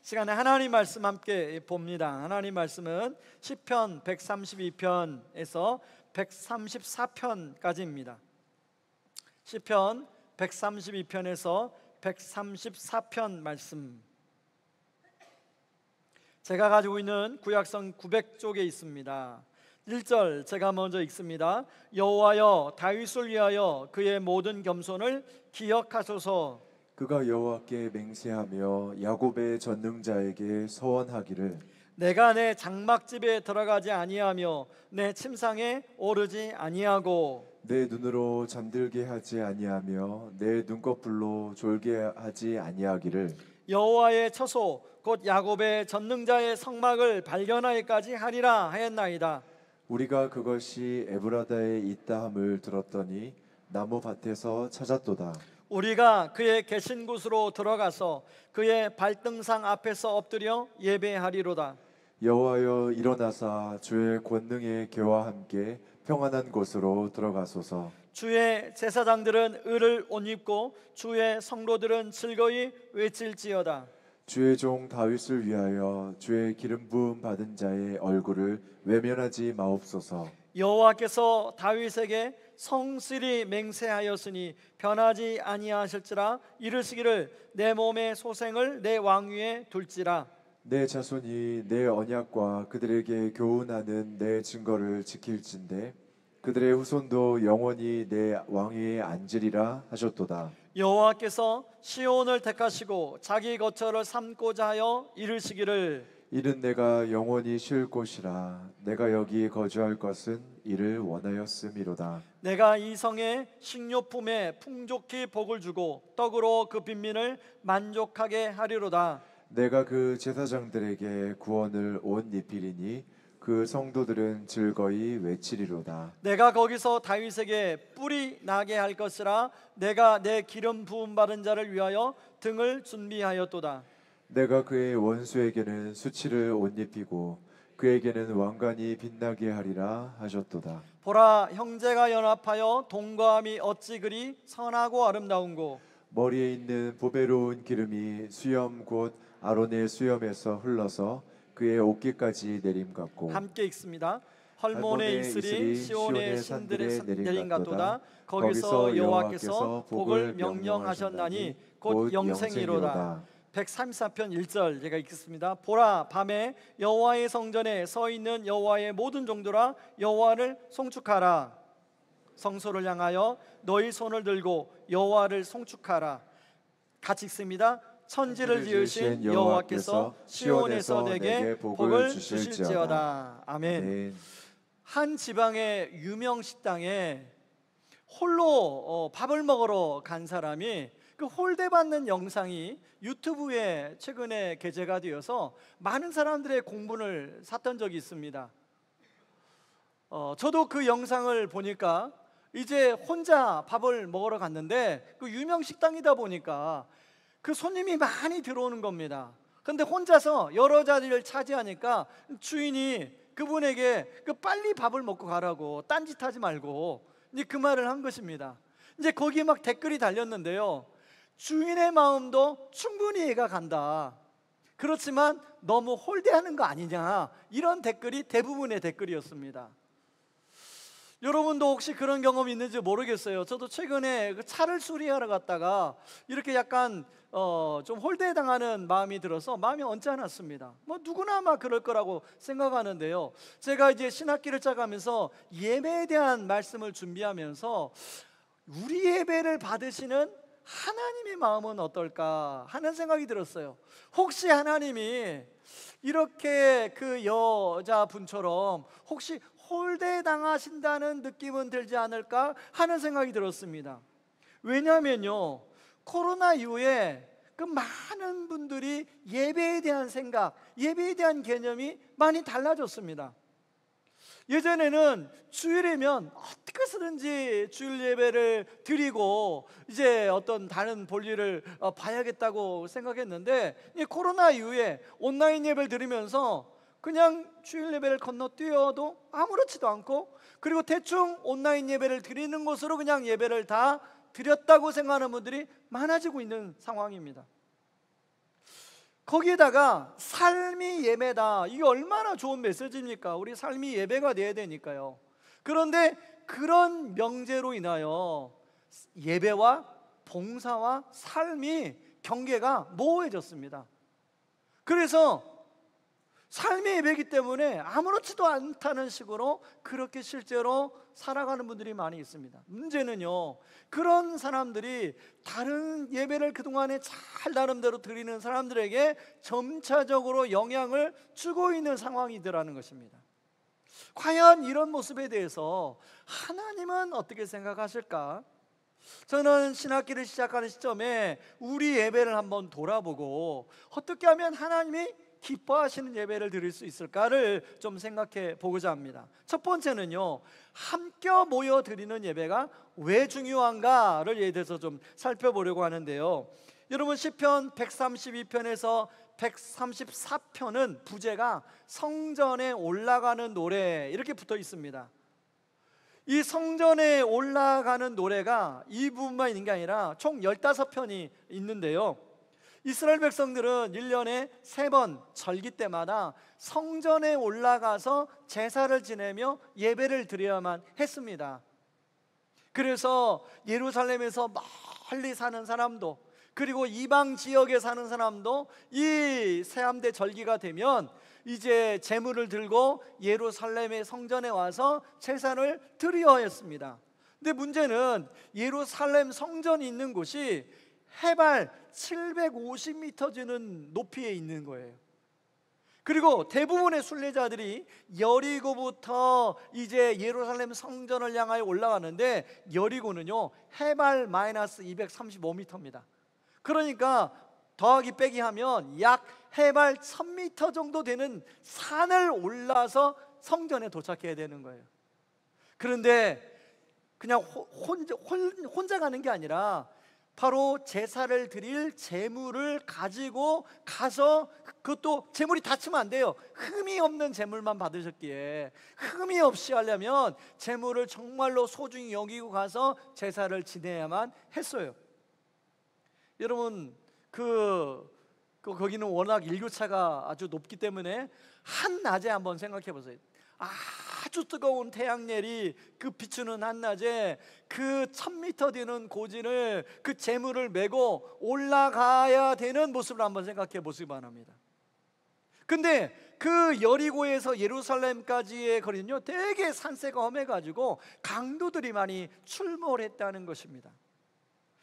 시간에 하나님 말씀 함께 봅니다. 하나님 말씀은 시편 132편에서 134편까지입니다. 시편 132편에서 134편 말씀, 제가 가지고 있는 구약성 900쪽에 있습니다. 1절 제가 먼저 읽습니다. 여호와여, 다윗을 위하여 그의 모든 겸손을 기억하소서. 그가 여호와께 맹세하며 야곱의 전능자에게 서원하기를, 내가 내 장막집에 들어가지 아니하며 내 침상에 오르지 아니하고 내 눈으로 잠들게 하지 아니하며 내 눈꺼풀로 졸게 하지 아니하기를, 여호와의 처소 곧 야곱의 전능자의 성막을 발견하기까지 하리라 하였나이다. 우리가 그것이 에브라다에 있다 함을 들었더니 나무 밭에서 찾았도다. 우리가 그의 계신 곳으로 들어가서 그의 발등상 앞에서 엎드려 예배하리로다. 여호와여, 일어나사 주의 권능의 개와 함께 평안한 곳으로 들어가소서. 주의 제사장들은 을을 옷 입고 주의 성도들은 즐거이 외칠지어다. 주의 종 다윗을 위하여 주의 기름 부음 받은 자의 얼굴을 외면하지 마옵소서. 여호와께서 다윗에게 성실히 맹세하였으니 변하지 아니하실지라. 이르시기를 내 몸의 소생을 내 왕위에 둘지라. 내 자손이 내 언약과 그들에게 교훈하는 내 증거를 지킬진대 그들의 후손도 영원히 내 왕위에 앉으리라 하셨도다. 여호와께서 시온을 택하시고 자기 거처를 삼고자 하여 이르시기를, 이는 내가 영원히 쉴 곳이라. 내가 여기 거주할 것은 이를 원하였음이로다. 내가 이 성에 식료품에 풍족히 복을 주고 떡으로 그 빈민을 만족하게 하리로다. 내가 그 제사장들에게 구원을 옷 입히리니 그 성도들은 즐거이 외치리로다. 내가 거기서 다윗에게 뿔이 나게 할 것이라. 내가 내 기름 부음 받은 자를 위하여 등을 준비하였도다. 내가 그의 원수에게는 수치를 옷 입히고 그에게는 왕관이 빛나게 하리라 하셨도다. 보라, 형제가 연합하여 동거함이 어찌 그리 선하고 아름다운고. 머리에 있는 보배로운 기름이 수염 곧 아론의 수염에서 흘러서 그의 옷깃까지 내림 같고. 함께 읽습니다. 헐몬의 이슬이 시온의 신들의 내림 같도다. 거기서 여호와께서 복을 명령하셨나니 곧 영생이로다. 134편 1절 제가 읽겠습니다. 보라, 밤에 여호와의 성전에 서 있는 여호와의 모든 종들아, 여호와를 송축하라. 성소를 향하여 너희 손을 들고 여호와를 송축하라. 같이 읽습니다. 천지를 지으신 여호와께서 시온에서 내게 복을 주실지어다. 아멘. 한 지방의 유명 식당에 홀로 밥을 먹으러 간 사람이 그 홀대받는 영상이 유튜브에 최근에 게재가 되어서 많은 사람들의 공분을 샀던 적이 있습니다. 저도 그 영상을 보니까 이제 혼자 밥을 먹으러 갔는데 그 유명 식당이다 보니까 그 손님이 많이 들어오는 겁니다. 그런데 혼자서 여러 자리를 차지하니까 주인이 그분에게 그 빨리 밥을 먹고 가라고, 딴짓하지 말고 이제 그 말을 한 것입니다. 이제 거기에 막 댓글이 달렸는데요. 주인의 마음도 충분히 이해가 간다. 그렇지만 너무 홀대하는 거 아니냐, 이런 댓글이 대부분의 댓글이었습니다. 여러분도 혹시 그런 경험이 있는지 모르겠어요. 저도 최근에 그 차를 수리하러 갔다가 이렇게 약간 좀 홀대당하는 마음이 들어서 마음이 언짢았습니다. 뭐 누구나 아마 그럴 거라고 생각하는데요. 제가 이제 신학기를 짜가면서 예배에 대한 말씀을 준비하면서 우리 예배를 받으시는 하나님의 마음은 어떨까 하는 생각이 들었어요. 혹시 하나님이 이렇게 그 여자분처럼 혹시 홀대당하신다는 느낌은 들지 않을까 하는 생각이 들었습니다. 왜냐하면요, 코로나 이후에 그 많은 분들이 예배에 대한 생각, 예배에 대한 개념이 많이 달라졌습니다. 예전에는 주일이면 어떻게 해서든지 주일 예배를 드리고 이제 어떤 다른 볼일을 봐야겠다고 생각했는데, 이 코로나 이후에 온라인 예배를 드리면서 그냥 주일 예배를 건너뛰어도 아무렇지도 않고, 그리고 대충 온라인 예배를 드리는 것으로 그냥 예배를 다 드렸다고 생각하는 분들이 많아지고 있는 상황입니다. 거기에다가 삶이 예배다. 이게 얼마나 좋은 메시지입니까? 우리 삶이 예배가 돼야 되니까요. 그런데 그런 명제로 인하여 예배와 봉사와 삶이 경계가 모호해졌습니다. 그래서 삶의 예배이기 때문에 아무렇지도 않다는 식으로 그렇게 실제로 살아가는 분들이 많이 있습니다. 문제는요, 그런 사람들이 다른 예배를 그동안에 잘 나름대로 드리는 사람들에게 점차적으로 영향을 주고 있는 상황이더라는 것입니다. 과연 이런 모습에 대해서 하나님은 어떻게 생각하실까? 저는 신학기를 시작하는 시점에 우리 예배를 한번 돌아보고 어떻게 하면 하나님이 기뻐하시는 예배를 드릴 수 있을까를 좀 생각해 보고자 합니다. 첫 번째는요, 함께 모여 드리는 예배가 왜 중요한가를 예에 대해서 좀 살펴보려고 하는데요. 여러분, 시편 132편에서 134편은 부제가 성전에 올라가는 노래 이렇게 붙어 있습니다. 이 성전에 올라가는 노래가 이 부분만 있는 게 아니라 총 15편이 있는데요. 이스라엘 백성들은 1년에 3번 절기 때마다 성전에 올라가서 제사를 지내며 예배를 드려야만 했습니다. 그래서 예루살렘에서 멀리 사는 사람도, 그리고 이방 지역에 사는 사람도 이 세암대 절기가 되면 이제 제물을 들고 예루살렘의 성전에 와서 제사를 드려야 했습니다. 근데 문제는 예루살렘 성전이 있는 곳이 해발 750m 되는 높이에 있는 거예요. 그리고 대부분의 순례자들이 여리고부터 이제 예루살렘 성전을 향하여 올라가는데, 여리고는요 해발 마이너스 235m입니다. 그러니까 더하기 빼기 하면 약 해발 1000m 정도 되는 산을 올라서 성전에 도착해야 되는 거예요. 그런데 그냥 혼자 가는 게 아니라 바로 제사를 드릴 제물을 가지고 가서, 그것도 제물이 다치면 안 돼요. 흠이 없는 제물만 받으셨기에 흠이 없이 하려면 제물을 정말로 소중히 여기고 가서 제사를 지내야만 했어요. 여러분, 거기는 워낙 일교차가 아주 높기 때문에 한낮에 한번 생각해 보세요. 아주 뜨거운 태양열이 그 비추는 한낮에 그 1000m 되는 고진을, 그 제물을 메고 올라가야 되는 모습을 한번 생각해 보시기 바랍니다. 근데 그 여리고에서 예루살렘까지의 거리는요 되게 산세가 험해가지고 강도들이 많이 출몰했다는 것입니다.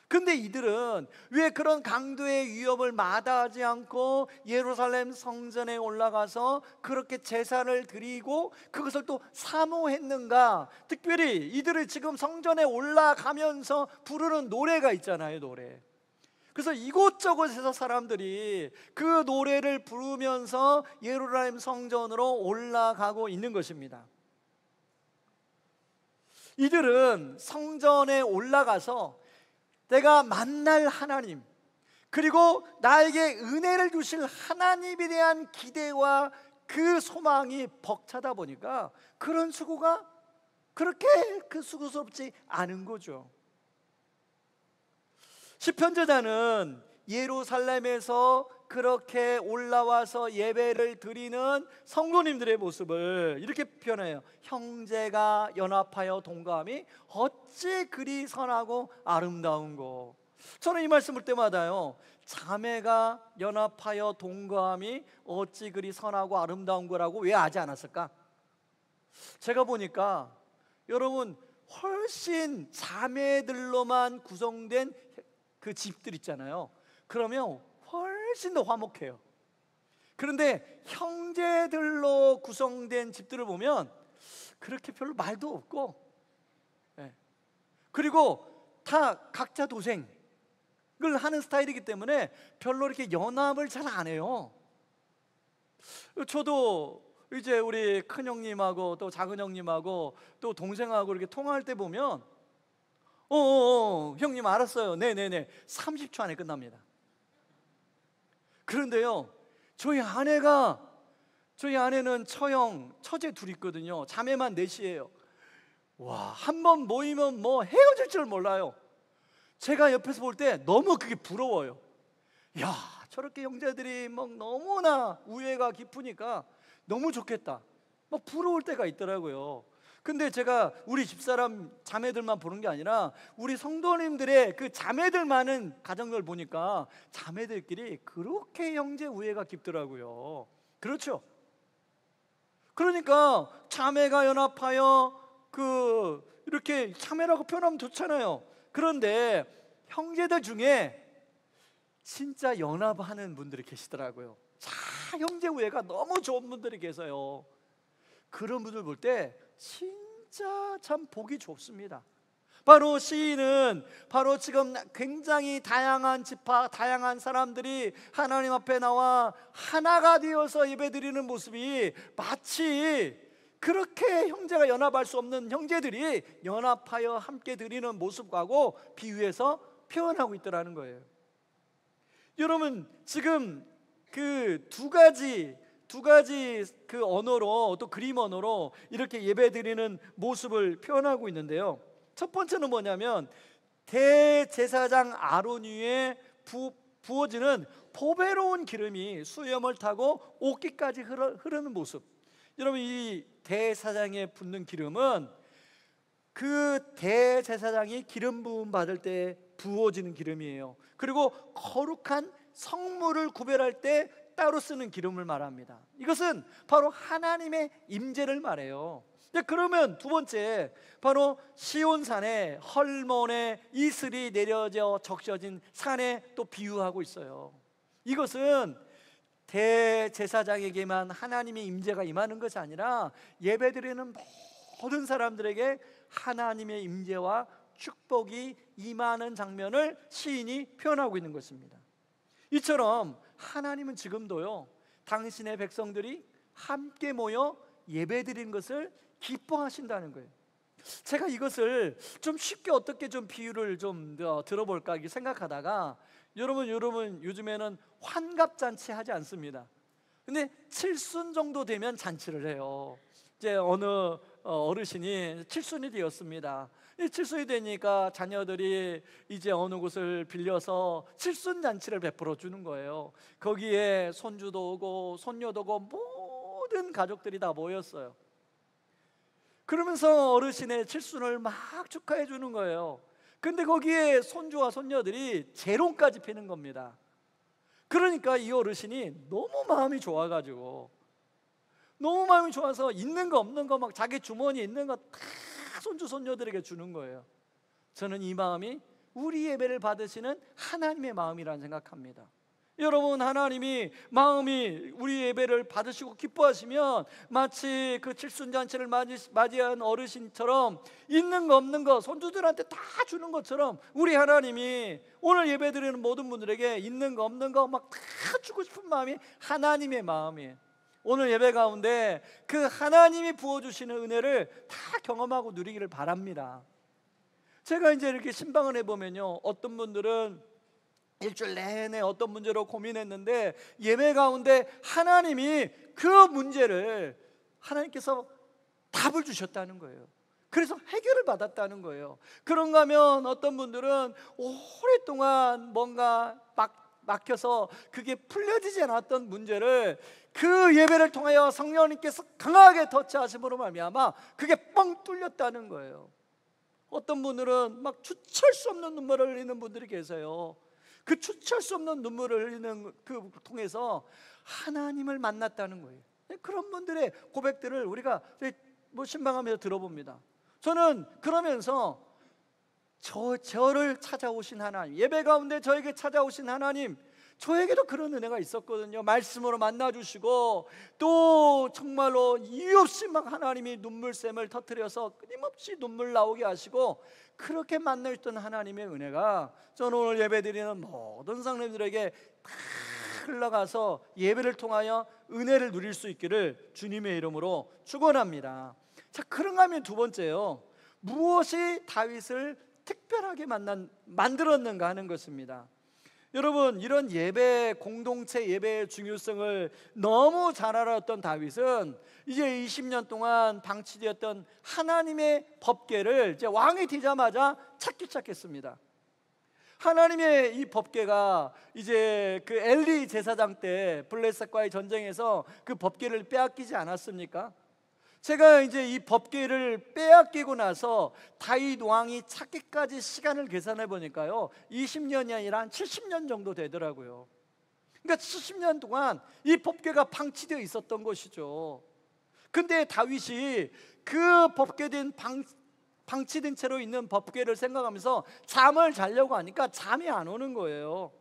근데 이들은 왜 그런 강도의 위협을 마다하지 않고 예루살렘 성전에 올라가서 그렇게 제사를 드리고 그것을 또 사모했는가? 특별히 이들이 지금 성전에 올라가면서 부르는 노래가 있잖아요, 노래. 그래서 이곳저곳에서 사람들이 그 노래를 부르면서 예루살렘 성전으로 올라가고 있는 것입니다. 이들은 성전에 올라가서 내가 만날 하나님, 그리고 나에게 은혜를 주실 하나님에 대한 기대와 그 소망이 벅차다 보니까 그런 수고가 그렇게 수고스럽지 않은 거죠. 시편저자는 예루살렘에서 그렇게 올라와서 예배를 드리는 성도님들의 모습을 이렇게 표현해요. 형제가 연합하여 동감이 어찌 그리 선하고 아름다운고. 저는 이 말씀 볼 때마다요, 자매가 연합하여 동감이 어찌 그리 선하고 아름다운 거라고 왜 하지 않았을까? 제가 보니까 여러분, 훨씬 자매들로만 구성된 그 집들 있잖아요. 그러면 훨씬 더 화목해요. 그런데 형제들로 구성된 집들을 보면 그렇게 별로 말도 없고, 그리고 다 각자 도생을 하는 스타일이기 때문에 별로 이렇게 연합을 잘 안 해요. 저도 이제 우리 큰 형님하고 또 작은 형님하고 또 동생하고 이렇게 통화할 때 보면 형님 알았어요. 네네네. 30초 안에 끝납니다. 그런데요, 저희 아내는 처제 둘이 있거든요. 자매만 넷이에요. 와, 한 번 모이면 뭐 헤어질 줄 몰라요. 제가 옆에서 볼 때 너무 그게 부러워요. 야, 저렇게 형제들이 막 너무나 우애가 깊으니까 너무 좋겠다, 막 부러울 때가 있더라고요. 근데 제가 우리 집사람 자매들만 보는 게 아니라 우리 성도님들의 그 자매들 많은 가정을 보니까 자매들끼리 그렇게 형제 우애가 깊더라고요. 그렇죠? 그러니까 자매가 연합하여 이렇게 자매라고 표현하면 좋잖아요. 그런데 형제들 중에 진짜 연합하는 분들이 계시더라고요. 형제 우애가 너무 좋은 분들이 계세요. 그런 분들 볼 때 진짜 참 보기 좋습니다. 바로 시인은 바로 지금 굉장히 다양한 지파, 다양한 사람들이 하나님 앞에 나와 하나가 되어서 예배드리는 모습이 마치 그렇게 형제가 연합할 수 없는 형제들이 연합하여 함께 드리는 모습하고 비유해서 표현하고 있더라는 거예요. 여러분, 지금 그 두 가지 그 언어로, 또 그림 언어로 이렇게 예배드리는 모습을 표현하고 있는데요. 첫 번째는 뭐냐면 대제사장 아론 위에 부어지는 보배로운 기름이 수염을 타고 옷깃까지 흐르는 모습. 여러분, 이 대제사장에 붓는 기름은 그 대제사장이 기름 부음 받을 때 부어지는 기름이에요. 그리고 거룩한 성물을 구별할 때 따로 쓰는 기름을 말합니다. 이것은 바로 하나님의 임재를 말해요. 그러면 두 번째, 바로 시온산에 헐몬의 이슬이 내려져 적셔진 산에 또 비유하고 있어요. 이것은 대제사장에게만 하나님의 임재가 임하는 것이 아니라 예배드리는 모든 사람들에게 하나님의 임재와 축복이 임하는 장면을 시인이 표현하고 있는 것입니다. 이처럼 하나님은 지금도요, 당신의 백성들이 함께 모여 예배드리는 것을 기뻐하신다는 거예요. 제가 이것을 좀 쉽게 어떻게 좀 비유를 좀 들어볼까 생각하다가 여러분 요즘에는 환갑잔치 하지 않습니다. 근데 칠순 정도 되면 잔치를 해요. 이제 어느 어르신이 칠순이 되었습니다. 칠순이 되니까 자녀들이 이제 어느 곳을 빌려서 칠순 잔치를 베풀어 주는 거예요. 거기에 손주도 오고 손녀도 오고 모든 가족들이 다 모였어요. 그러면서 어르신의 칠순을 막 축하해 주는 거예요. 근데 거기에 손주와 손녀들이 재롱까지 피는 겁니다. 그러니까 이 어르신이 너무 마음이 좋아가지고, 너무 마음이 좋아서 있는 거 없는 거 막 자기 주머니에 있는 거 다 손주 손녀들에게 주는 거예요. 저는 이 마음이 우리 예배를 받으시는 하나님의 마음이라는 생각합니다. 여러분, 하나님이 마음이 우리 예배를 받으시고 기뻐하시면 마치 그 칠순잔치를 맞이한 어르신처럼 있는 거 없는 거 손주들한테 다 주는 것처럼 우리 하나님이 오늘 예배드리는 모든 분들에게 있는 거 없는 거 막 다 주고 싶은 마음이 하나님의 마음이에요. 오늘 예배 가운데 그 하나님이 부어주시는 은혜를 다 경험하고 누리기를 바랍니다. 제가 이제 이렇게 신방을 해보면요, 어떤 분들은 일주일 내내 어떤 문제로 고민했는데 예배 가운데 하나님이 그 문제를 하나님께서 답을 주셨다는 거예요. 그래서 해결을 받았다는 거예요. 그런가 하면 어떤 분들은 오랫동안 뭔가 막혀서 그게 풀려지지 않았던 문제를 그 예배를 통하여 성령님께서 강하게 터치하심으로 말미암아 그게 뻥 뚫렸다는 거예요. 어떤 분들은 막 주체할 수 없는 눈물을 흘리는 분들이 계세요. 그 주체할 수 없는 눈물을 흘리는 그 통해서 하나님을 만났다는 거예요. 그런 분들의 고백들을 우리가 신방하면서 들어봅니다. 저는 그러면서 저를 찾아오신 하나님, 예배 가운데 저에게 찾아오신 하나님, 저에게도 그런 은혜가 있었거든요. 말씀으로 만나주시고 또 정말로 이유 없이 막 하나님이 눈물샘을 터뜨려서 끊임없이 눈물 나오게 하시고 그렇게 만나주셨던 하나님의 은혜가 저는 오늘 예배드리는 모든 성도님들에게 다 흘러가서 예배를 통하여 은혜를 누릴 수 있기를 주님의 이름으로 축원합니다. 자, 그런가 하면 두 번째요, 무엇이 다윗을 특별하게 만들었는가 하는 것입니다. 여러분, 이런 예배, 공동체 예배의 중요성을 너무 잘 알았던 다윗은 이제 20년 동안 방치되었던 하나님의 법궤를 이제 왕이 되자마자 찾기 시작했습니다. 하나님의 이 법궤가 이제 그 엘리 제사장 때 블레셋과의 전쟁에서 그 법궤를 빼앗기지 않았습니까? 제가 이제 이 법궤를 빼앗기고 나서 다윗 왕이 찾기까지 시간을 계산해 보니까요, 20년이 아니라 한 70년 정도 되더라고요. 그러니까 70년 동안 이 법궤가 방치되어 있었던 것이죠. 근데 다윗이 그 법궤된 방치된 채로 있는 법궤를 생각하면서 잠을 자려고 하니까 잠이 안 오는 거예요.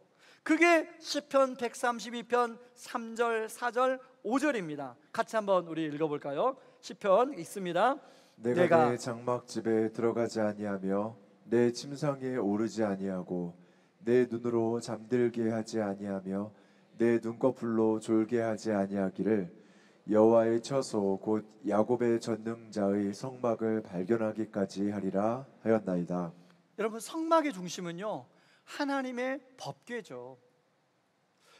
그게 시편 132편 3절, 4절, 5절입니다. 같이 한번 우리 읽어볼까요? 시편 있습니다. 내가 내 장막집에 들어가지 아니하며 내 침상에 오르지 아니하고 내 눈으로 잠들게 하지 아니하며 내 눈꺼풀로 졸게 하지 아니하기를 여호와의 처소 곧 야곱의 전능자의 성막을 발견하기까지 하리라 하였나이다. 여러분, 성막의 중심은요, 하나님의 법궤죠.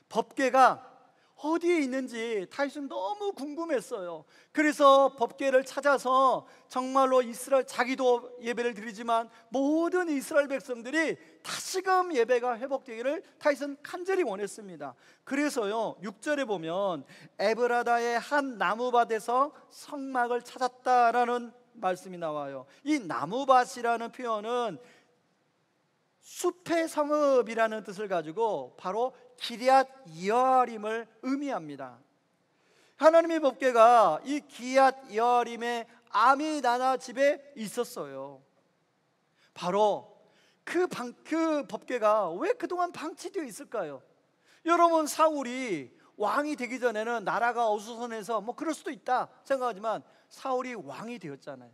법궤가 어디에 있는지 다윗은 너무 궁금했어요. 그래서 법궤를 찾아서 정말로 이스라엘, 자기도 예배를 드리지만 모든 이스라엘 백성들이 다시금 예배가 회복되기를 다윗은 간절히 원했습니다. 그래서요, 6절에 보면 에브라다의 한 나무밭에서 성막을 찾았다라는 말씀이 나와요. 이 나무밭이라는 표현은 숲의 성읍이라는 뜻을 가지고 바로 기럇 여아림을 의미합니다. 하나님의 법궤가 이 기럇 여아림의 아미나나 집에 있었어요. 바로 그 법궤가 왜 그동안 방치되어 있을까요? 여러분, 사울이 왕이 되기 전에는 나라가 어수선해서 뭐 그럴 수도 있다 생각하지만 사울이 왕이 되었잖아요.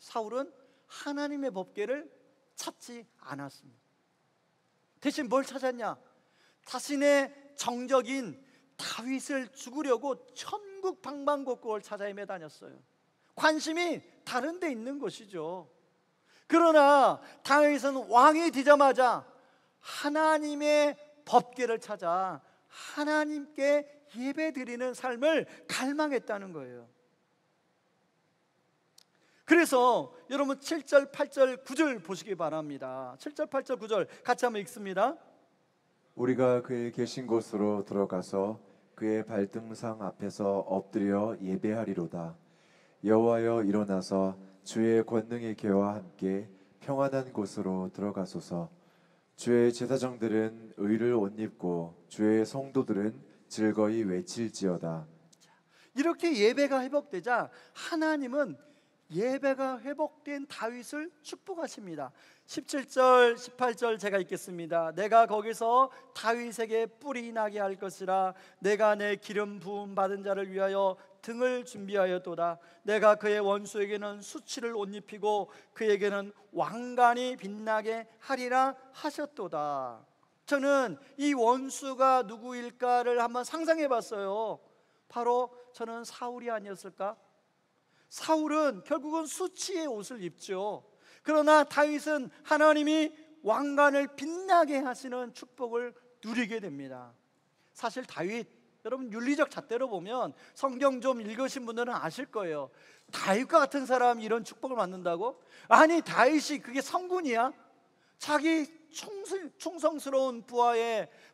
사울은 하나님의 법궤를 찾지 않았습니다. 대신 뭘 찾았냐? 자신의 정적인 다윗을 죽으려고 천국 방방곡곡을 찾아 헤매 다녔어요. 관심이 다른 데 있는 것이죠. 그러나 다윗은 왕이 되자마자 하나님의 법궤를 찾아 하나님께 예배드리는 삶을 갈망했다는 거예요. 그래서 여러분 7절, 8절, 9절 보시기 바랍니다. 7절, 8절, 9절 같이 한번 읽습니다. 우리가 그의 계신 곳으로 들어가서 그의 발등상 앞에서 엎드려 예배하리로다. 여호와여, 일어나서 주의 권능의 계와 함께 평안한 곳으로 들어가소서. 주의 제사장들은 의를 옷 입고 주의 성도들은 즐거이 외칠지어다. 이렇게 예배가 회복되자 하나님은 예배가 회복된 다윗을 축복하십니다. 17절, 18절 제가 읽겠습니다. 내가 거기서 다윗에게 뿔이 나게 할 것이라. 내가 내 기름 부음 받은 자를 위하여 등을 준비하였도다. 내가 그의 원수에게는 수치를 옷 입히고 그에게는 왕관이 빛나게 하리라 하셨도다. 저는 이 원수가 누구일까를 한번 상상해 봤어요. 바로 저는 사울이 아니었을까? 사울은 결국은 수치의 옷을 입죠. 그러나 다윗은 하나님이 왕관을 빛나게 하시는 축복을 누리게 됩니다. 사실 다윗, 여러분 윤리적 잣대로 보면 성경 좀 읽으신 분들은 아실 거예요. 다윗과 같은 사람이 이런 축복을 받는다고? 아니, 다윗이 그게 성군이야? 자기 충성스러운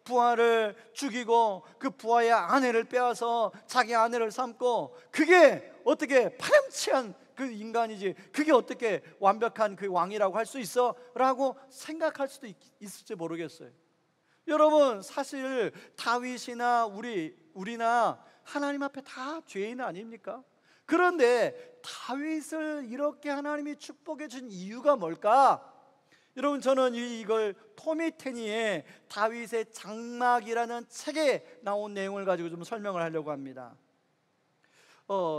부하를 죽이고 그 부하의 아내를 빼앗아 자기 아내를 삼고, 그게 어떻게 파렴치한 그 인간이지, 그게 어떻게 완벽한 그 왕이라고 할 수 있어? 라고 생각할 수도 있을지 모르겠어요. 여러분, 사실 다윗이나 우리나 하나님 앞에 다 죄인 아닙니까? 그런데 다윗을 이렇게 하나님이 축복해 준 이유가 뭘까? 여러분, 저는 이걸 토미 테니의 다윗의 장막이라는 책에 나온 내용을 가지고 좀 설명을 하려고 합니다.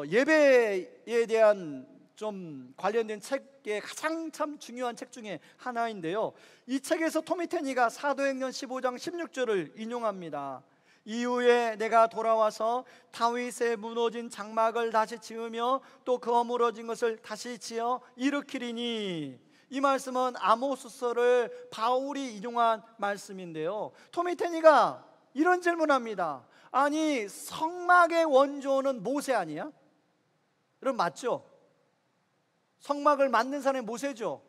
예배에 대한 좀 관련된 책의 가장 참 중요한 책 중에 하나인데요, 이 책에서 토미 테니가 사도행전 15장 16절을 인용합니다. 이후에 내가 돌아와서 다윗의 무너진 장막을 다시 지으며 또 거무러진 것을 다시 지어 일으키리니. 이 말씀은 아모스서를 바울이 인용한 말씀인데요, 토미 테니가 이런 질문합니다. 아니, 성막의 원조는 모세 아니야? 여러분, 맞죠? 성막을 만든 사람이 모세죠.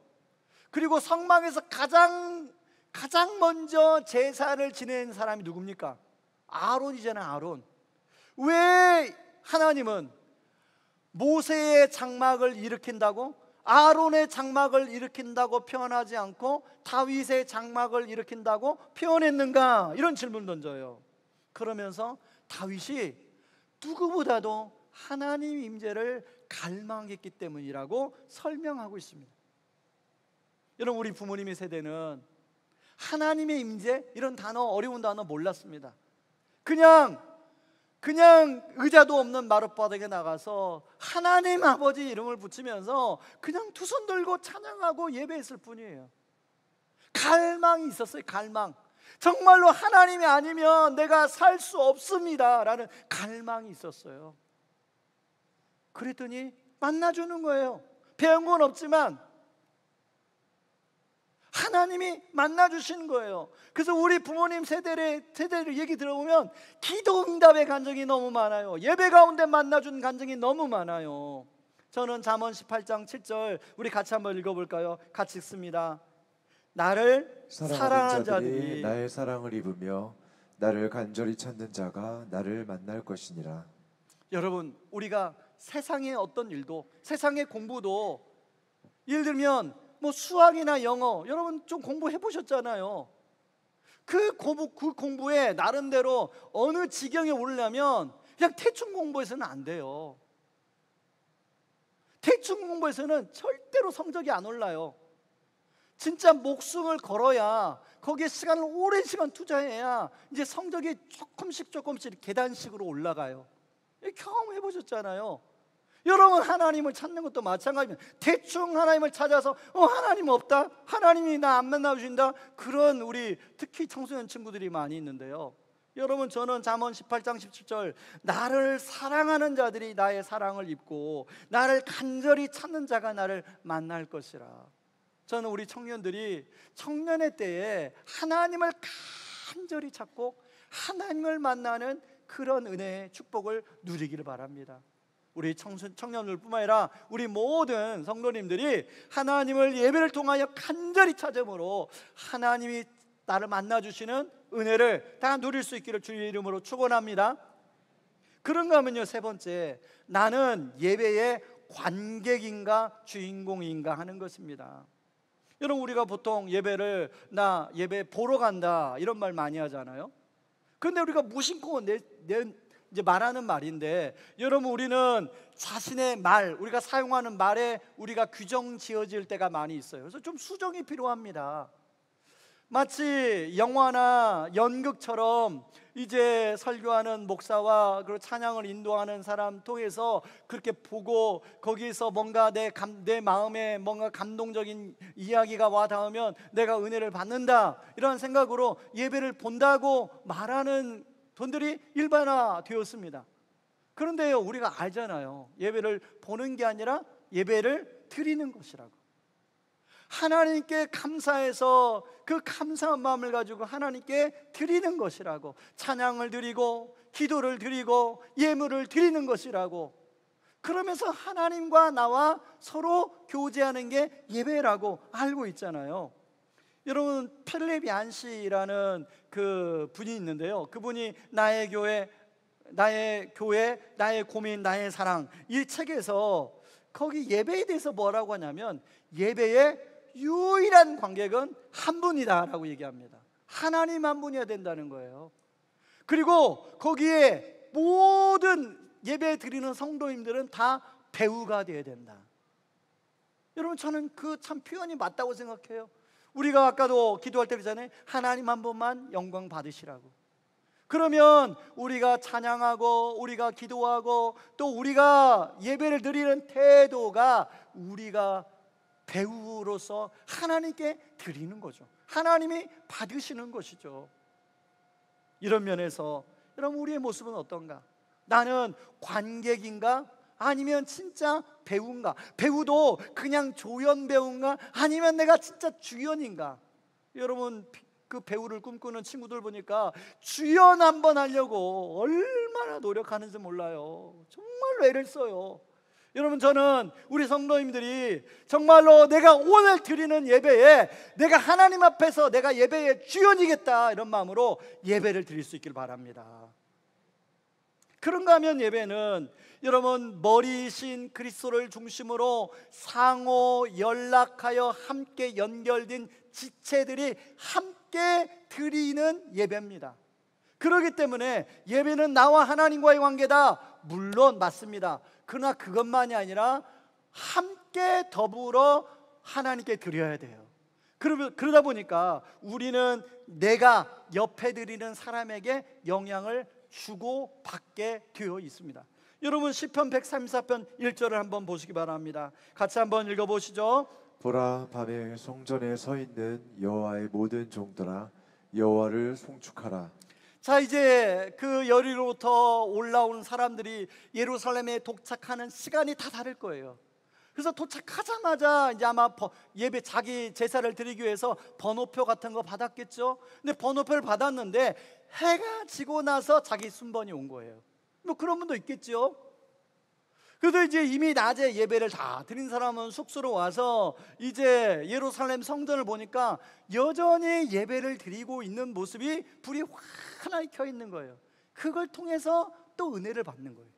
그리고 성막에서 가장 가장 먼저 제사를 지낸 사람이 누굽니까? 아론이잖아요. 아론. 왜 하나님은 모세의 장막을 일으킨다고, 아론의 장막을 일으킨다고 표현하지 않고 다윗의 장막을 일으킨다고 표현했는가? 이런 질문을 던져요. 그러면서 다윗이 누구보다도 하나님 임재를 갈망했기 때문이라고 설명하고 있습니다. 여러분, 우리 부모님의 세대는 하나님의 임재, 이런 단어, 어려운 단어 몰랐습니다. 그냥 의자도 없는 마룻바닥에 나가서 하나님 아버지 이름을 붙이면서 그냥 두 손 들고 찬양하고 예배했을 뿐이에요. 갈망이 있었어요. 갈망. 정말로 하나님이 아니면 내가 살 수 없습니다 라는 갈망이 있었어요. 그랬더니 만나주는 거예요. 배운 건 없지만 하나님이 만나주시는 거예요. 그래서 우리 부모님 세대를 얘기 들어보면 기도 응답의 간증이 너무 많아요. 예배 가운데 만나준 간증이 너무 많아요. 저는 잠언 18장 7절 우리 같이 한번 읽어볼까요? 같이 읽습니다. 나를 사랑하는 자들이 나의 사랑을 입으며 나를 간절히 찾는 자가 나를 만날 것이니라. 여러분, 우리가 세상의 어떤 일도, 세상의 공부도, 예를 들면 뭐 수학이나 영어, 여러분 좀 공부해 보셨잖아요. 그 공부에 나름대로 어느 지경에 오르려면 그냥 대충 공부해서는 안 돼요. 대충 공부해서는 절대로 성적이 안 올라요. 진짜 목숨을 걸어야, 거기에 시간을 오랜 시간 투자해야 이제 성적이 조금씩 계단식으로 올라가요. 경험해 보셨잖아요. 여러분, 하나님을 찾는 것도 마찬가지입니다. 대충 하나님을 찾아서 하나님 없다, 하나님이 나 안 만나주신다, 그런 우리 특히 청소년 친구들이 많이 있는데요. 여러분, 저는 잠언 18장 17절 나를 사랑하는 자들이 나의 사랑을 입고 나를 간절히 찾는 자가 나를 만날 것이라. 저는 우리 청년들이 청년의 때에 하나님을 간절히 찾고 하나님을 만나는 그런 은혜의 축복을 누리기를 바랍니다. 우리 청년들뿐만 아니라 우리 모든 성도님들이 하나님을 예배를 통하여 간절히 찾음으로 하나님이 나를 만나주시는 은혜를 다 누릴 수 있기를 주의 이름으로 축원합니다. 그런가 하면요, 세 번째, 나는 예배의 관객인가 주인공인가 하는 것입니다. 여러분, 우리가 보통 예배를 나 예배 보러 간다 이런 말 많이 하잖아요. 그런데 우리가 무심코 이제 말하는 말인데, 여러분, 우리는 자신의 말, 우리가 사용하는 말에 우리가 규정 지어질 때가 많이 있어요. 그래서 좀 수정이 필요합니다. 마치 영화나 연극처럼 이제 설교하는 목사와 그리고 찬양을 인도하는 사람 통해서 그렇게 보고 거기서 뭔가 내 마음에 뭔가 감동적인 이야기가 와 닿으면 내가 은혜를 받는다, 이런 생각으로 예배를 본다고 말하는 분들이 일반화되었습니다. 그런데요, 우리가 알잖아요. 예배를 보는 게 아니라 예배를 드리는 것이라고. 하나님께 감사해서 그 감사한 마음을 가지고 하나님께 드리는 것이라고. 찬양을 드리고 기도를 드리고 예물을 드리는 것이라고. 그러면서 하나님과 나와 서로 교제하는 게 예배라고 알고 있잖아요. 여러분, 필립 얀시라는 그 분이 있는데요. 그분이 나의 교회, 나의 고민, 나의 사랑, 이 책에서 거기 예배에 대해서 뭐라고 하냐면 예배의 유일한 관객은 한 분이다라고 얘기합니다. 하나님 한 분이어야 된다는 거예요. 그리고 거기에 모든 예배 드리는 성도님들은 다 배우가 되어야 된다. 여러분, 저는 그 참 표현이 맞다고 생각해요. 우리가 아까도 기도할 때 그러잖아요. 하나님 한 분만 영광 받으시라고. 그러면 우리가 찬양하고 우리가 기도하고 또 우리가 예배를 드리는 태도가 우리가 배우로서 하나님께 드리는 거죠. 하나님이 받으시는 것이죠. 이런 면에서 여러분, 우리의 모습은 어떤가? 나는 관객인가? 아니면 진짜 배우인가? 배우도 그냥 조연 배우인가? 아니면 내가 진짜 주연인가? 여러분, 그 배우를 꿈꾸는 친구들 보니까 주연 한번 하려고 얼마나 노력하는지 몰라요. 정말로 애를 써요. 여러분, 저는 우리 성도님들이 정말로 내가 오늘 드리는 예배에 내가 하나님 앞에서 내가 예배의 주연이겠다, 이런 마음으로 예배를 드릴 수 있길 바랍니다. 그런가 하면 예배는 여러분, 머리이신 그리스도를 중심으로 상호 연락하여 함께 연결된 지체들이 함께 드리는 예배입니다. 그렇기 때문에 예배는 나와 하나님과의 관계다, 물론 맞습니다. 그러나 그것만이 아니라 함께 더불어 하나님께 드려야 돼요. 그러다 보니까 우리는 내가 옆에 드리는 사람에게 영향을 주고 받게 되어 있습니다. 여러분, 시편 134편 1절을 한번 보시기 바랍니다. 같이 한번 읽어보시죠. 보라, 밤에 성전에 서 있는 여호와의 모든 종들아, 여호와를 송축하라. 자, 이제 그 여리로부터 올라오는 사람들이 예루살렘에 도착하는 시간이 다 다를 거예요. 그래서 도착하자마자 이제 아마 예배, 자기 제사를 드리기 위해서 번호표 같은 거 받았겠죠. 근데 번호표를 받았는데 해가 지고 나서 자기 순번이 온 거예요. 뭐 그런 분도 있겠죠. 그래도 이제 이미 낮에 예배를 다 드린 사람은 숙소로 와서 이제 예루살렘 성전을 보니까 여전히 예배를 드리고 있는 모습이 불이 환하게 켜 있는 거예요. 그걸 통해서 또 은혜를 받는 거예요.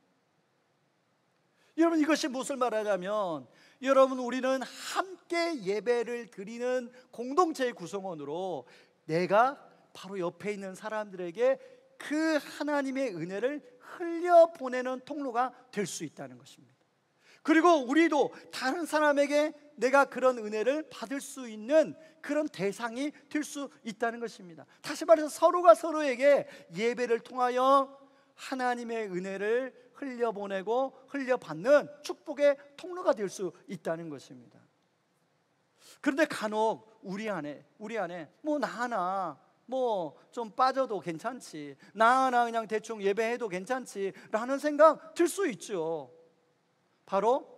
여러분, 이것이 무엇을 말하냐면, 여러분, 우리는 함께 예배를 드리는 공동체의 구성원으로 내가 바로 옆에 있는 사람들에게 그 하나님의 은혜를 흘려보내는 통로가 될 수 있다는 것입니다. 그리고 우리도 다른 사람에게 내가 그런 은혜를 받을 수 있는 그런 대상이 될 수 있다는 것입니다. 다시 말해서 서로가 서로에게 예배를 통하여 하나님의 은혜를 흘려보내고 흘려받는 축복의 통로가 될 수 있다는 것입니다. 그런데 간혹 우리 안에 뭐 나 하나 뭐 좀 빠져도 괜찮지, 나 하나 그냥 대충 예배해도 괜찮지 라는 생각 들 수 있죠. 바로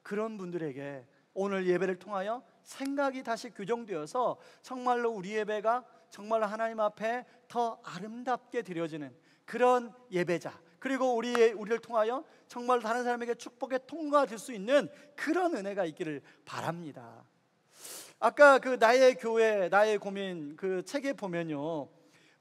그런 분들에게 오늘 예배를 통하여 생각이 다시 교정되어서 정말로 우리 예배가 정말 하나님 앞에 더 아름답게 드려지는 그런 예배자, 그리고 우리를 통하여 정말 다른 사람에게 축복의 통로가 될 수 있는 그런 은혜가 있기를 바랍니다. 아까 그 나의 교회 나의 고민 그 책에 보면요,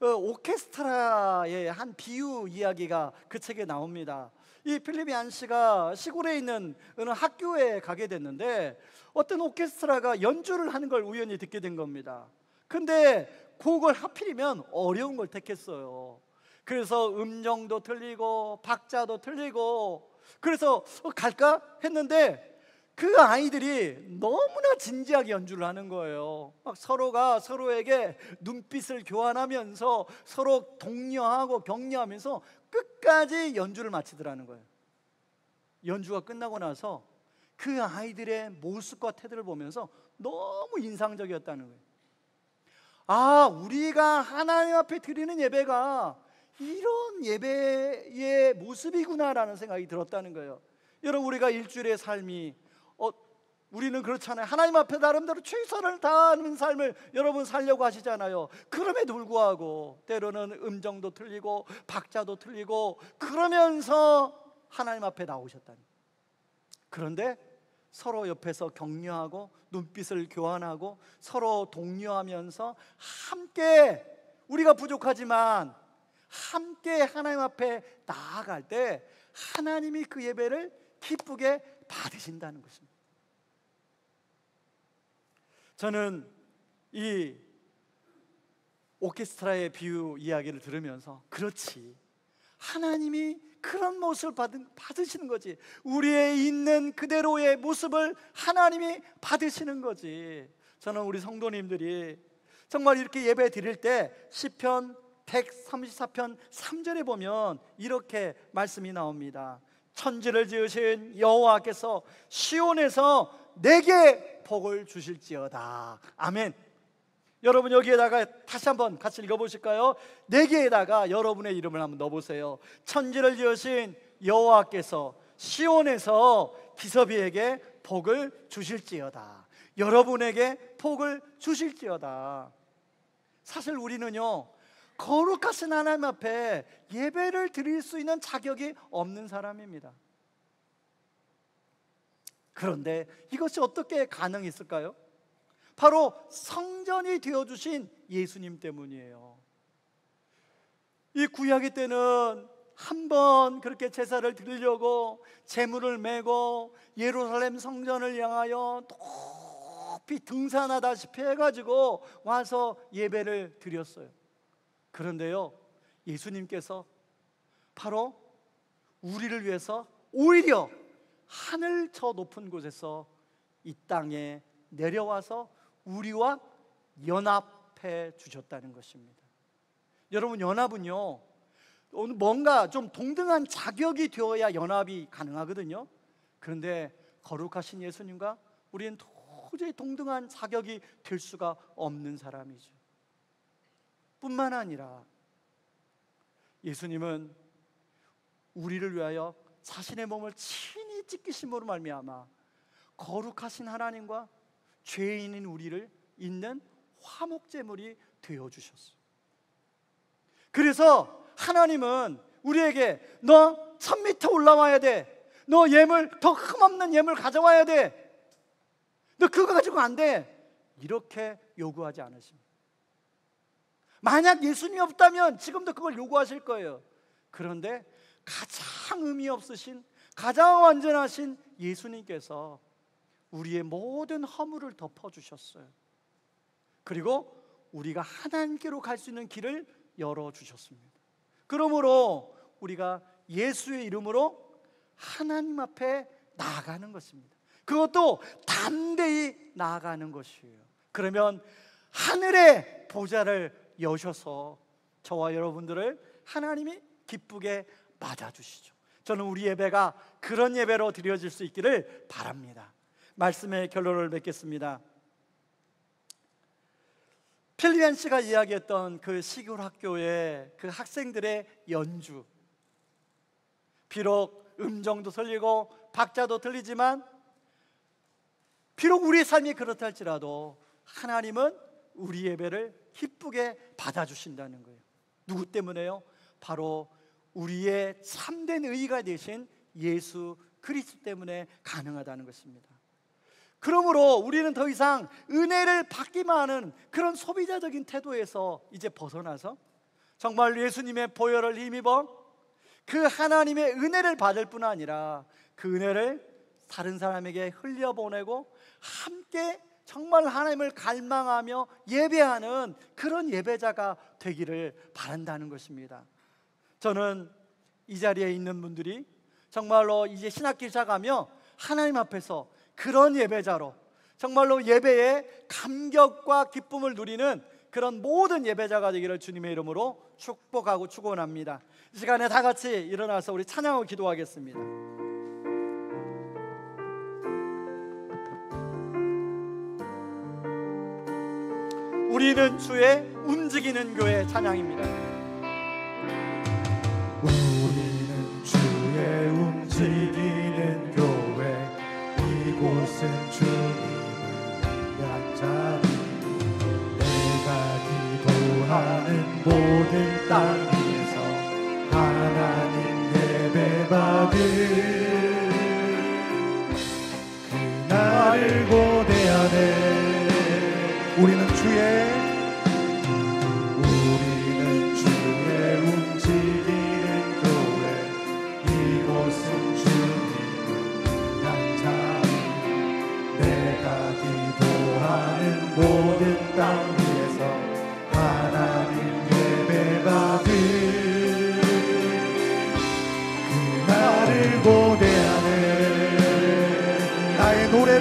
오케스트라의 한 비유 이야기가 그 책에 나옵니다. 이 필립 얀 씨가 시골에 있는 어느 학교에 가게 됐는데 어떤 오케스트라가 연주를 하는 걸 우연히 듣게 된 겁니다. 근데 곡을 하필이면 어려운 걸 택했어요. 그래서 음정도 틀리고 박자도 틀리고, 그래서 갈까 했는데 그 아이들이 너무나 진지하게 연주를 하는 거예요. 막 서로가 서로에게 눈빛을 교환하면서 서로 독려하고 격려하면서 끝까지 연주를 마치더라는 거예요. 연주가 끝나고 나서 그 아이들의 모습과 태도를 보면서 너무 인상적이었다는 거예요. 아, 우리가 하나님 앞에 드리는 예배가 이런 예배의 모습이구나라는 생각이 들었다는 거예요. 여러분, 우리가 일주일의 삶이 우리는 그렇잖아요. 하나님 앞에 나름대로 최선을 다하는 삶을 여러분 살려고 하시잖아요. 그럼에도 불구하고 때로는 음정도 틀리고 박자도 틀리고 그러면서 하나님 앞에 나오셨다니. 그런데 서로 옆에서 격려하고 눈빛을 교환하고 서로 독려하면서 함께, 우리가 부족하지만 함께 하나님 앞에 나아갈 때 하나님이 그 예배를 기쁘게 받으신다는 것입니다. 저는 이 오케스트라의 비유 이야기를 들으면서 그렇지, 하나님이 그런 모습을 받으시는 거지. 우리의 있는 그대로의 모습을 하나님이 받으시는 거지. 저는 우리 성도님들이 정말 이렇게 예배 드릴 때 시편 134편 3절에 보면 이렇게 말씀이 나옵니다. 천지를 지으신 여호와께서 시온에서 내게 복을 주실지어다. 아멘. 여러분, 여기에다가 다시 한번 같이 읽어보실까요? 내게에다가 여러분의 이름을 한번 넣어보세요. 천지를 지으신 여호와께서 시온에서 기섭이에게 복을 주실지어다. 여러분에게 복을 주실지어다. 사실 우리는요, 거룩하신 하나님 앞에 예배를 드릴 수 있는 자격이 없는 사람입니다. 그런데 이것이 어떻게 가능했을까요? 바로 성전이 되어주신 예수님 때문이에요. 이 구약의 때는 한번 그렇게 제사를 드리려고 제물을 메고 예루살렘 성전을 향하여 높이 등산하다시피 해가지고 와서 예배를 드렸어요. 그런데요, 예수님께서 바로 우리를 위해서 오히려 하늘 저 높은 곳에서 이 땅에 내려와서 우리와 연합해 주셨다는 것입니다. 여러분, 연합은요, 뭔가 좀 동등한 자격이 되어야 연합이 가능하거든요. 그런데 거룩하신 예수님과 우리는 도저히 동등한 자격이 될 수가 없는 사람이죠. 뿐만 아니라 예수님은 우리를 위하여 자신의 몸을 친히 찢기심으로 말미암아 거룩하신 하나님과 죄인인 우리를 잇는 화목제물이 되어주셨어요. 그래서 하나님은 우리에게 너 1000m 올라와야 돼, 너 예물 더 흠없는 예물 가져와야 돼, 너 그거 가지고 안 돼, 이렇게 요구하지 않으십니다. 만약 예수님이 없다면 지금도 그걸 요구하실 거예요. 그런데 가장 의미 없으신, 가장 완전하신 예수님께서 우리의 모든 허물을 덮어주셨어요. 그리고 우리가 하나님께로 갈 수 있는 길을 열어주셨습니다. 그러므로 우리가 예수의 이름으로 하나님 앞에 나아가는 것입니다. 그것도 담대히 나아가는 것이에요. 그러면 하늘의 보좌를 여셔서 저와 여러분들을 하나님이 기쁘게 맞아주시죠. 저는 우리 예배가 그런 예배로 드려질 수 있기를 바랍니다. 말씀의 결론을 맺겠습니다. 필리안 씨가 이야기했던 그 시골 학교의 그 학생들의 연주, 비록 음정도 틀리고 박자도 틀리지만, 비록 우리의 삶이 그렇다 할지라도 하나님은 우리 예배를 기쁘게 받아주신다는 거예요. 누구 때문에요? 바로 우리의 참된 의가 되신 예수 그리스도 때문에 가능하다는 것입니다. 그러므로 우리는 더 이상 은혜를 받기만 하는 그런 소비자적인 태도에서 이제 벗어나서 정말 예수님의 보혈을 힘입어 그 하나님의 은혜를 받을 뿐 아니라 그 은혜를 다른 사람에게 흘려보내고 함께 정말 하나님을 갈망하며 예배하는 그런 예배자가 되기를 바란다는 것입니다. 저는 이 자리에 있는 분들이 정말로 이제 신학기 시작하며 하나님 앞에서 그런 예배자로 정말로 예배의 감격과 기쁨을 누리는 그런 모든 예배자가 되기를 주님의 이름으로 축복하고 축원합니다. 이 시간에 다 같이 일어나서 우리 찬양하고 기도하겠습니다. 우리는 주의 움직이는 교회 찬양입니다. 우리는 주의 움직이는 교회, 이곳은 주님을 위한 자리, 내가 기도하는 모든 땅 위에서 하나님 예배받을 그날을 고대하네. 우리는 주의 움직이는 교회, 이곳은 주님을 위한 자리, 내가 기도하는 모든 땅 위에서 하나님 예배받을 그날을 고대하네. 나의 노래로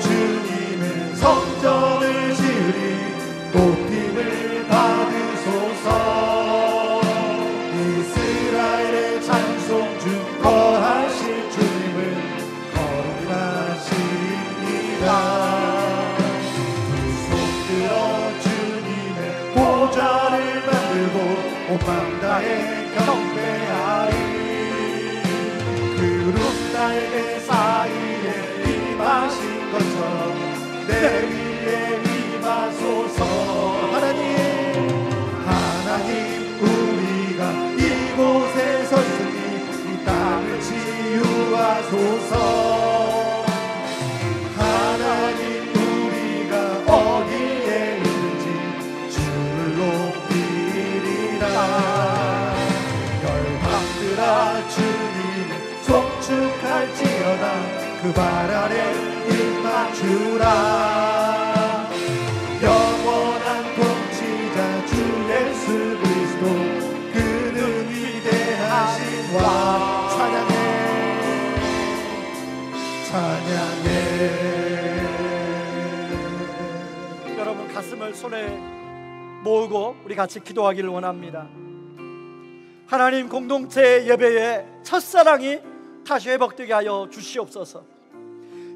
주님은 성전을 지으리 높임을 받으소서. 이스라엘의 찬송 중 거하실 주님은 거룩하십니다. 두 손 들어 주님의 보좌를 만들고 온 맘 다해 경배하리. 그룹 날개 사이에 임하신 것처럼 내 위에 임하소서. 하나님 우리가 이곳에 섰으니 이 땅을 치유하소서. 들으라 주님 송축할지어다 그 발 아래 힘 맞추라 영원한 통치자 주 예수 그리스도 그는 위대하신 왕 찬양해 여러분 가슴을 손에 모으고 우리 같이 기도하기를 원합니다. 하나님, 공동체 예배의 첫사랑이 다시 회복되게 하여 주시옵소서.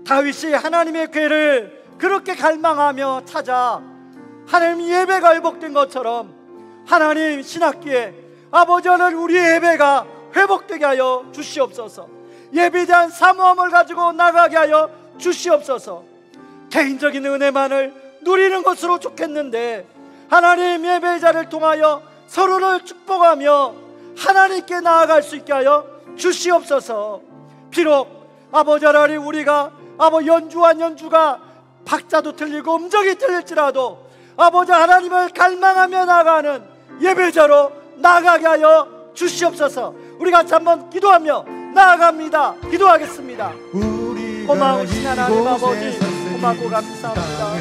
다윗이 하나님의 궤를 그렇게 갈망하며 찾아 하나님 예배가 회복된 것처럼 하나님 신학기에 아버지 오늘 우리의 예배가 회복되게 하여 주시옵소서. 예배에 대한 사모함을 가지고 나가게 하여 주시옵소서. 개인적인 은혜만을 누리는 것으로 좋겠는데 하나님 예배의 자를 통하여 서로를 축복하며 하나님께 나아갈 수 있게 하여 주시옵소서. 비록 아버지 하나님 우리가 연주한 연주가 박자도 틀리고 음정이 틀릴지라도 아버지 하나님을 갈망하며 나아가는 예배자로 나아가게 하여 주시옵소서. 우리 같이 한번 기도하며 나아갑니다. 기도하겠습니다. 고마우신 하나님 아버지 고맙고 감사합니다.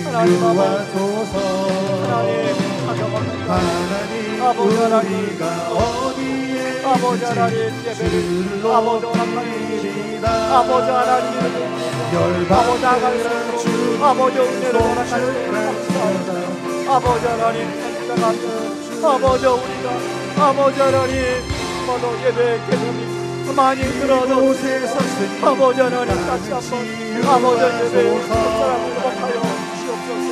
하나님 아버지 하나님 가져갑니다. 아버지 하나님 아버지 하나님 예배를 아버지 허락하시니 아버지 하나님 아버지 하나님 아버지 은혜를 허락하시니 감사합니다. 아버지 하나님 감사합니다. 아버지 우리가 아버지 하나님 모두 예배 개념이 많이 늘어도 아버지 하나님 다시 한번 아버지 예배의 첫사랑을 회복하여 주시옵소서.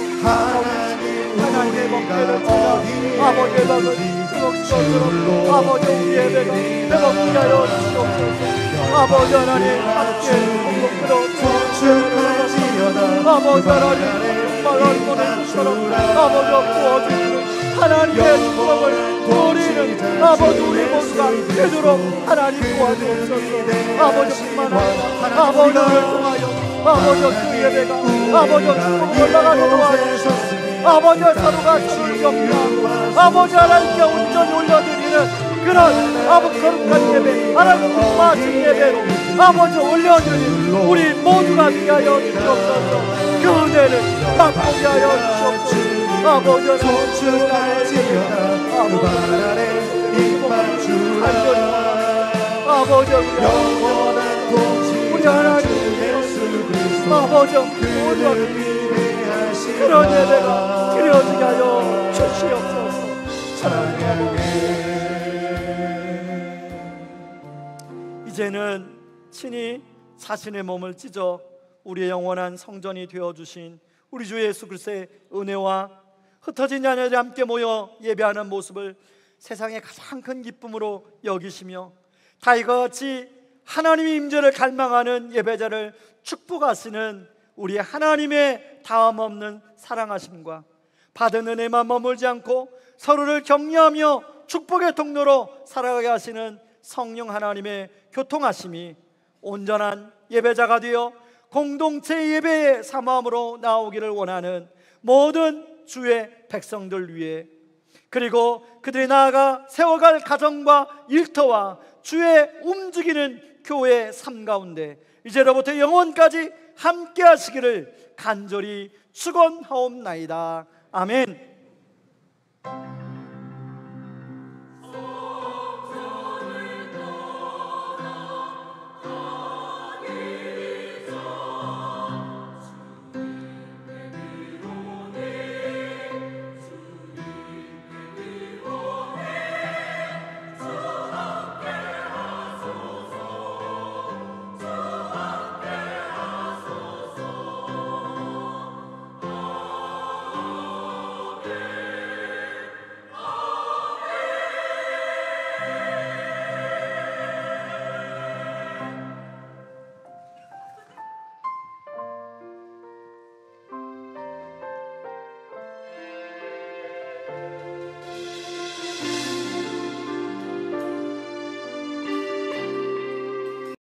하나님의 목회를 찾아 아버지의 박을 회복시켜주러 아버지 우리 예배가 회복되게 하여 주시옵소서. 아버지 하나님 함께 공동체로 아버지 하나님 말을 보내주처럼 아버지 부어주시는 하나님의 축복을 누리는 아버지 우리 모두가 되도록 하나님 도와주옵소서. 아버지뿐만 아니라 아버지를 통하여 아버지 그 예배가 아버지 축복이 올라가게 도와주옵소서. 아버지 서로가 서로를 격려하고 아버지 하나님께 온전히 올려드리는 그런 아버지 거룩한 예배 하나님 기뻐하신 예배로 아버지 올려드리는 우리 모두가 되게 하여 주옵소서. 그 은혜를 맛보게 하여 주옵소서. 아버지 송축할지어다 그 발 아래 힘 맞추라 아버지 영원한 통치 우리 하나님 예수 그리스도 아버지 그는 위대하신 그런 예배가 드려지게 하여 주시옵소서. 찬양해. 이제는 친히 자신의 몸을 찢어 우리의 영원한 성전이 되어주신 우리 주 예수 그리스도의 은혜와 흩어진 자녀들이 함께 모여 예배하는 모습을 세상의 가장 큰 기쁨으로 여기시며 다윗과 같이 하나님의 임재를 갈망하는 예배자를 축복하시는 우리 하나님의 다함없는 사랑하심과 받은 은혜만 머물지 않고 서로를 격려하며 축복의 통로로 살아가게 하시는 성령 하나님의 교통하심이 온전한 예배자가 되어 공동체 예배의 사모함으로 나오기를 원하는 모든 주의 백성들 위해 그리고 그들이 나아가 세워갈 가정과 일터와 주의 움직이는 교회의 삶 가운데 이제로부터 영원까지 함께 하시기를 간절히 축원하옵나이다. 아멘.